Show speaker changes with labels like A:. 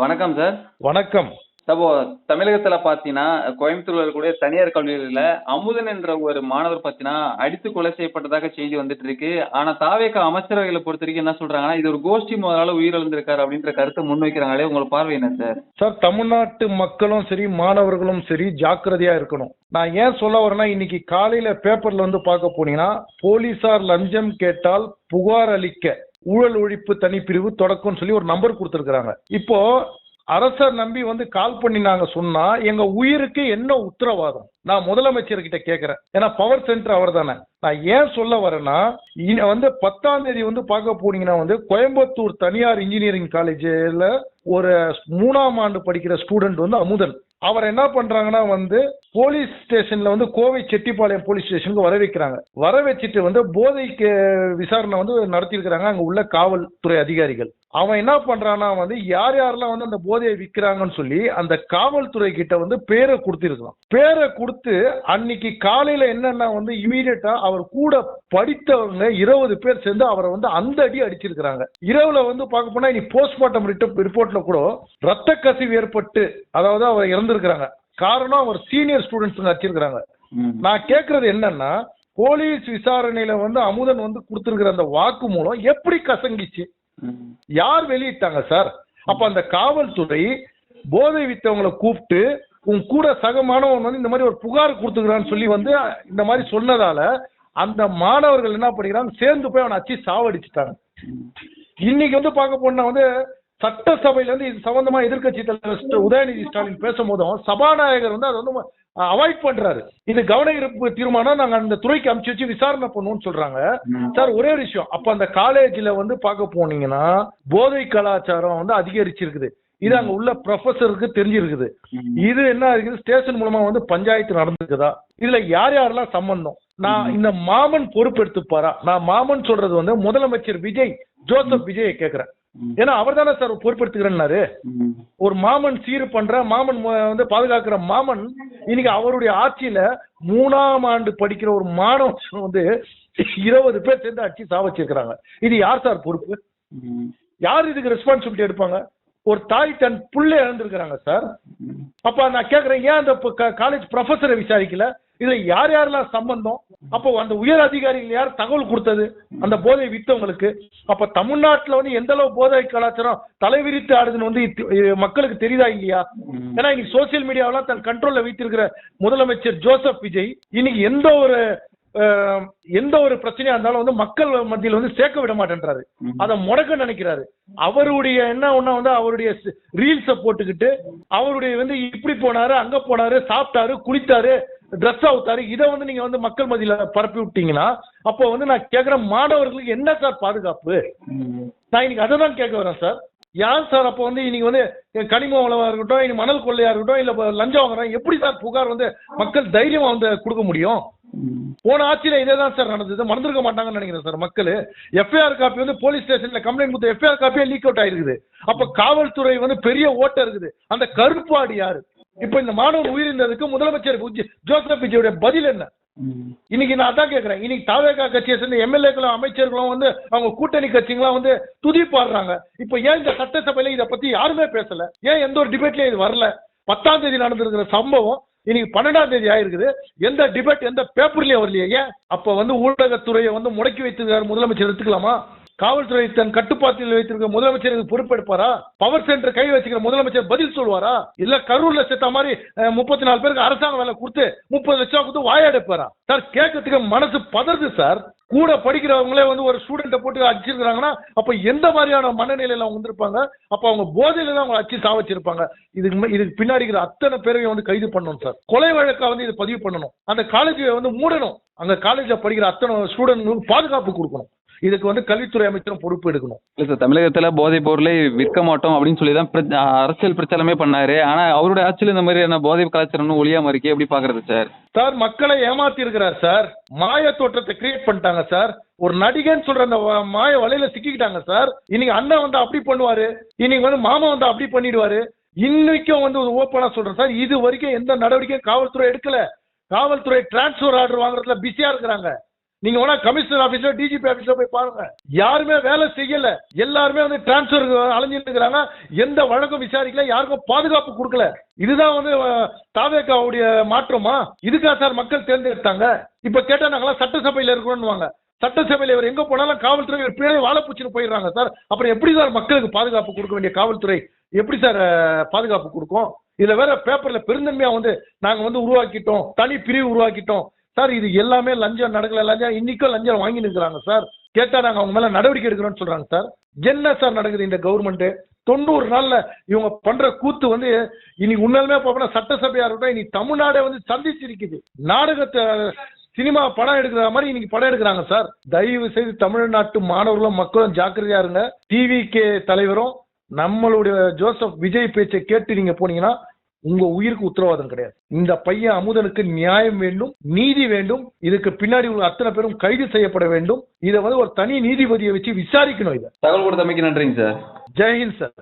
A: வணக்கம் சார்.
B: வணக்கம்.
A: இப்போ தமிழகத்துல பாத்தீங்கன்னா, கோயம்புத்தூர்ல இருக்கக்கூடிய தனியார் கல்லூரியில அமுதன் என்ற ஒரு மாணவர் பாத்தீங்கன்னா, அடித்து கொலை செய்யப்பட்டதாக செய்தி வந்துட்டு இருக்கு. ஆனா தாவேகா அமைச்சரவைகள பொறுத்தவரைக்கும் என்ன சொல்றாங்கன்னா, இது ஒரு கோஷ்டி மோதலால உயிரிழந்திருக்காரு அப்படின்ற கருத்தை முன்வைக்கிறாங்களே, உங்களோட பார்வை என்ன சார்?
B: சார், தமிழ்நாட்டு மக்களும் சரி, மாணவர்களும் சரி ஜாக்கிரதையா இருக்கணும். நான் ஏன் சொல்ல வரேன்னா, இன்னைக்கு காலையில பேப்பர்ல வந்து பார்க்க போனீங்கன்னா, போலீசார் லஞ்சம் கேட்டால் புகார் அளிக்க ஊழல் ஒழிப்பு தனிப்பிரிவு தொடக்கம்னு சொல்லி ஒரு நம்பர் கொடுத்திருக்காங்க. இப்போ அரசர் நம்பி வந்து கால் பண்ணி நாங்க சொன்னா எங்க உயிருக்கு என்ன உத்தரவாதம்? நான் முதலமைச்சர்கிட்ட கேட்கிறேன். ஏன்னா பவர் சென்டர் அவர் தானே. நான் ஏன் சொல்ல வரேன்னா, வந்து 10ஆம் தேதி வந்து பார்க்க போனீங்கன்னா வந்து கோயம்புத்தூர் தனியார் இன்ஜினியரிங் காலேஜில் ஒரு 3ஆம் ஆண்டு படிக்கிற ஸ்டூடெண்ட் வந்து அமுதன், அவர் என்ன பண்றாங்கன்னா வந்து போலீஸ் ஸ்டேஷன்ல வந்து கோவை செட்டிப்பாளையம் போலீஸ் ஸ்டேஷனுக்கு வர வைக்கிறாங்க. வர வச்சுட்டு வந்து போதைக்கு விசாரணை வந்து நடத்திருக்கிறாங்க அங்க உள்ள காவல்துறை அதிகாரிகள். அவன் என்ன பண்றான்னா வந்து யார் யாரெல்லாம் வந்து அந்த போதையை விற்கிறாங்கன்னு சொல்லி அந்த காவல்துறை கிட்ட வந்து பேரை கொடுத்திருக்கலாம். பேரை கொடுத்து அன்னைக்கு காலையில என்னன்னா வந்து இமீடியட்டா அவர் கூட படித்தவங்க 20 பேர் சேர்ந்து அவரை வந்து அந்த அடி அடிச்சிருக்கிறாங்க. இரவுல வந்து பார்க்க போனா இனி போஸ்ட்மார்ட்டம் ரிப்போர்ட்ல கூட ரத்த கசிவு ஏற்பட்டு, அதாவது அவர் இறந்திருக்கிறாங்க. காரணம் அவர் சீனியர் ஸ்டூடெண்ட்ஸ் அடிச்சிருக்கிறாங்க. நான் கேட்கறது என்னன்னா, போலீஸ் விசாரணையில வந்து அமுதன் வந்து கொடுத்திருக்கிற அந்த வாக்கு மூலம் எப்படி கசங்கிச்சு? யார் வெளியிட்டாங்க சார்? அப்ப அந்த காவல்துறை போதை வித்தவங்களை கூப்பிட்டு உன் கூட சக மாணவன் வந்து இந்த மாதிரி ஒரு புகார் கொடுத்துக்கிறான்னு சொல்லி வந்து இந்த மாதிரி சொன்னதால அந்த மாணவர்கள் என்ன பண்ணிக்கிறாங்க, சேர்ந்து போய் அவனை அச்சு சாவடிச்சுட்டாங்க. இன்னைக்கு வந்து பார்க்க போனா வந்து சட்டசபையில இருந்து இது சம்பந்தமா எதிர்கட்சி தலைவர் உதயநிதி ஸ்டாலின் பேசும்போதும் சபாநாயகர் வந்து அதை வந்து அவாய்ட் பண்றாரு. இது கவன ஈர்ப்பு தீர்மானம் நாங்க அந்த துறைக்கு அனுப்பிச்சு வச்சு விசாரணை பண்ணுவோம்னு சொல்றாங்க. சார், ஒரே விஷயம், அப்ப அந்த காலேஜ்ல வந்து பார்க்க போனீங்கன்னா போதை கலாச்சாரம் வந்து அதிகரிச்சிருக்குது. இது அங்க உள்ள ப்ரொஃபஸருக்கு தெரிஞ்சிருக்குது. இது என்ன இருக்குது, ஸ்டேஷன் மூலமா வந்து பஞ்சாயத்து நடந்துக்குதா? இதுல யார் யாரெல்லாம் சம்பந்தம்? நான் இந்த மாமன் பொறுப்பெடுத்துப்பாரா? நான் மாமன் சொல்றது வந்து முதலமைச்சர் ஜோசப் விஜயை கேட்கிறேன். ஏன்னா அவர் தானே சார் பொறுப்பெடுத்துக்கிறேன்னாரு. ஒரு மாமன் சீர் பண்ற மாமன் வந்து பாதுகாக்கிற மாமன் இன்னைக்கு அவருடைய ஆட்சியில 3ஆம் ஆண்டு படிக்கிற ஒரு மாணவன் வந்து 20 பேர் சேர்ந்து அடிச்சு சாவச்சிருக்கிறாங்க. இது யார் சார் பொறுப்பு? யார் இதுக்கு ரெஸ்பான்சிபிலிட்டி எடுப்பாங்க? ஒரு தாய் தன் புள்ள இழந்திருக்கிறாங்க சார். அப்ப நான் கேட்கிறேன், ஏன் அந்த காலேஜ் ப்ரொஃபஸரை விசாரிக்கல? இதுல யார் யாரெல்லாம் சம்பந்தம்? அப்போ அந்த உயர் அதிகாரிகள் யார் தகவல் கொடுத்தது அந்த போதை வித்தவங்களுக்கு? அப்ப தமிழ்நாட்டுல வந்து எந்த அளவு போதை கலாச்சாரம் தலைவிரித்து ஆடுதுன்னு வந்து மக்களுக்கு தெரியுதா இல்லையா? ஏன்னா இன்னைக்கு சோசியல் மீடியாவெல்லாம் தன் கண்ட்ரோல்ல வைத்திருக்கிற முதலமைச்சர் ஜோசப் விஜய் இன்னைக்கு எந்த ஒரு பிரச்சனையா இருந்தாலும் வந்து மக்கள் மத்தியில் வந்து சேர்க்க விட மாட்டேன்றாரு. அதை முடக்க நினைக்கிறாரு. அவருடைய என்ன ஒண்ணா வந்து அவருடைய ரீல்ஸை போட்டுக்கிட்டு அவருடைய வந்து இப்படி போனாரு, அங்க போனாரு, சாப்பிட்டாரு, குளித்தாரு, ட்ரெஸ் அவுத்தாரு, இதை வந்து நீங்க வந்து மக்கள் மத்தியில பரப்பி விட்டீங்கன்னா அப்போ வந்து நான் கேட்கிறேன், மாணவர்களுக்கு என்ன சார் பாதுகாப்பு? நான் இன்னைக்கு அதை தான் கேட்க வரேன் சார். யார் சார் அப்போ வந்து இன்னைக்கு வந்து கனிம வளவா இருக்கட்டும், இனி மணல் கொள்ளையா இருக்கட்டும், இல்ல லஞ்சம் வாங்குறாங்க, எப்படி சார் புகார் வந்து மக்கள் தைரியமா வந்து கொடுக்க முடியும்? போன ஆட்சியில இதே தான் சார் நடந்தது. மறந்துருக்க மாட்டாங்கன்னு நினைக்கிறேன் சார் மக்கள். எஃப்ஐஆர் காப்பி வந்து போலீஸ் ஸ்டேஷன்ல கம்ப்ளைண்ட் கொடுத்த எஃப்ஐஆர் காப்பியே லீக் அவுட் ஆயிருக்குது. அப்ப காவல்துறை வந்து பெரிய ஓட்ட இருக்குது. அந்த கருப்பாடு யாரு? இப்ப இந்த மாணவன் உயிரிழந்ததுக்கு முதலமைச்சர் ஜோசப் விஜயோட பதில் என்ன? இன்னைக்கு நான் அதான் கேட்கிறேன். இன்னைக்கு தாவேகா கட்சியை சேர்ந்த எம்எல்ஏக்களும் அமைச்சர்களும் வந்து அவங்க கூட்டணி கட்சிகளும் வந்து துதி பாடுறாங்க. இப்ப ஏன் இந்த சட்டசபையில இதை பத்தி யாருமே பேசல? ஏன் எந்த ஒரு டிபேட்லயும் இது வரல? 10ஆம் தேதி நடந்திருக்கிற சம்பவம் இன்னைக்கு 12ஆம் தேதி ஆயிருக்குது. எந்த டிபேட் எந்த பேப்பர்லயும் வரலையே. ஏன் அப்ப வந்து ஊடகத்துறையை வந்து முடக்கி வைத்திருக்காரு முதலமைச்சர் எடுத்துக்கலாமா? காவல்துறை தன் கட்டுப்பாட்டில் வைத்திருக்கிற முதலமைச்சர் பொறுப்பெடுப்பாரா? பவர் சென்டர் கை வச்சுக்கிற முதலமைச்சர் பதில் சொல்வாரா? இல்ல கரூர்ல செத்த மாதிரி 34 பேருக்கு அரசாங்க வேலை கொடுத்து 30 லட்சம் கொடுத்து வாயாடுப்பாரா? சார், கேட்கறதுக்கு மனசு பதறுது சார். கூட படிக்கிறவங்களே வந்து ஒரு ஸ்டூடெண்ட்டை போட்டு அடிச்சிருக்காங்கன்னா அப்ப எந்த மாதிரியான மனநிலையில அவங்க வந்திருப்பாங்க? அப்ப அவங்க போதையில தான் அவங்க அடிச்சு சாவச்சிருப்பாங்க. இதுக்கு பின்னாடி இருக்கிற அத்தனை பேரையும் வந்து கைது பண்ணணும் சார். கொலை வழக்கா வந்து இது பதிவு பண்ணணும். அந்த காலேஜை வந்து மூடணும். அந்த காலேஜ்ல படிக்கிற அத்தனை ஸ்டூடெண்ட்களுக்கு பாதுகாப்பு கொடுக்கணும். இதுக்கு வந்து கல்வித்துறை அமைச்சரும் பொறுப்பு எடுக்கணும்.
A: இல்ல சார், தமிழகத்துல போதைப் பொருளை விற்க மாட்டோம் அப்படின்னு சொல்லி தான் அரசியல் பிரச்சாரமே பண்ணாரு. ஆனா அவருடைய ஆட்சியில் இந்த மாதிரியான போதை கலாச்சாரம் ஒழியாம இருக்கே, எப்படி பாக்குறது சார்?
B: சார், மக்களை ஏமாத்தி இருக்கிறார் சார். மாய தோற்றத்தை கிரியேட் பண்ணிட்டாங்க சார். ஒரு நடிகன்னு சொல்ற அந்த மாய வலையில சிக்கிக்கிட்டாங்க சார். இன்னைக்கு அண்ணன் வந்து அப்படி பண்ணுவாரு, இன்னைக்கு வந்து மாமா வந்து அப்படி பண்ணிடுவாரு. இன்னைக்கும் வந்து ஓப்பனா சொல்றேன் சார், இது வரைக்கும் எந்த நடவடிக்கையும் காவல்துறை எடுக்கல. காவல்துறை டிரான்ஸ்பர் ஆர்டர் வாங்குறதுல பிஸியா இருக்கிறாங்க. நீங்க வேணா கமிஷனர் ஆபீஸ்ல டிஜிபி ஆபீஸ்ல போய் பாருங்க, யாருமே வேலை செய்யல, எல்லாருமே வந்து டிரான்ஸ்பர் அலைஞ்சிட்டு இருக்கிறாங்க, எந்த வழக்கும் விசாரிக்கல, யாருக்கும் பாதுகாப்பு கொடுக்கல. இதுதான் வந்து தாவேகாவுடைய மாற்றமா? இதுக்கா சார் மக்கள் தேர்ந்தெடுத்தாங்க? இப்ப கேட்டா நாங்களாம் சட்டசபையில இருக்கிறோம்னுவாங்க. சட்டசபையில இவர் எங்க போனாலும் காவல்துறை ஒரு பேரை வாழப்பூச்சின்னு போயிடுறாங்க சார். அப்புறம் எப்படி சார் மக்களுக்கு பாதுகாப்பு கொடுக்க வேண்டிய காவல்துறை எப்படி சார் பாதுகாப்பு கொடுக்கும்? இதுல வேற பேப்பர்ல பெருந்தன்மையா வந்து நாங்க வந்து உருவாக்கிட்டோம், தனி பிரிவு உருவாக்கிட்டோம் சார். இது எல்லாமே லஞ்சம் நடக்கல, லஞ்சம் இன்னைக்கும் லஞ்சம் வாங்கி நிற்கிறாங்க சார். கேட்டா நாங்க அவங்க மேல நடவடிக்கை எடுக்கிறோம்னு சொல்றாங்க சார். என்ன சார் நடக்குது இந்த கவர்மெண்ட்? 90 நாள்ல இவங்க பண்ற கூத்து வந்து இன்னைக்கு உண்மையுமே பாப்பா சட்டசபையா இருக்கட்டும், இன்னைக்கு தமிழ்நாடே வந்து சந்திச்சிருக்குது. நாடகத்தை சினிமா படம் எடுக்கிற மாதிரி இன்னைக்கு படம் எடுக்கிறாங்க சார். தயவு செய்து தமிழ்நாட்டு மாணவர்களும் மக்களும் ஜாக்கிரதையா இருங்க. டிவிகே தலைவரும் நம்மளுடைய ஜோசப் விஜய் பேச்சை கேட்டு நீங்க போனீங்கன்னா உங்க உயிருக்கு உத்தரவாதம் கிடையாது. இந்த பையன் அமுதனுக்கு நியாயம் வேண்டும், நீதி வேண்டும். இதுக்கு பின்னாடி உள்ள அத்தனை பேரும் கைது செய்யப்பட வேண்டும். இதை வந்து ஒரு தனி நீதிபதியை வச்சு விசாரிக்கணும். இதை
A: தகவல் கொடுத்தமைக்கு நன்றிங்க சார்.
B: ஜெய்ஹிந்த் சார்.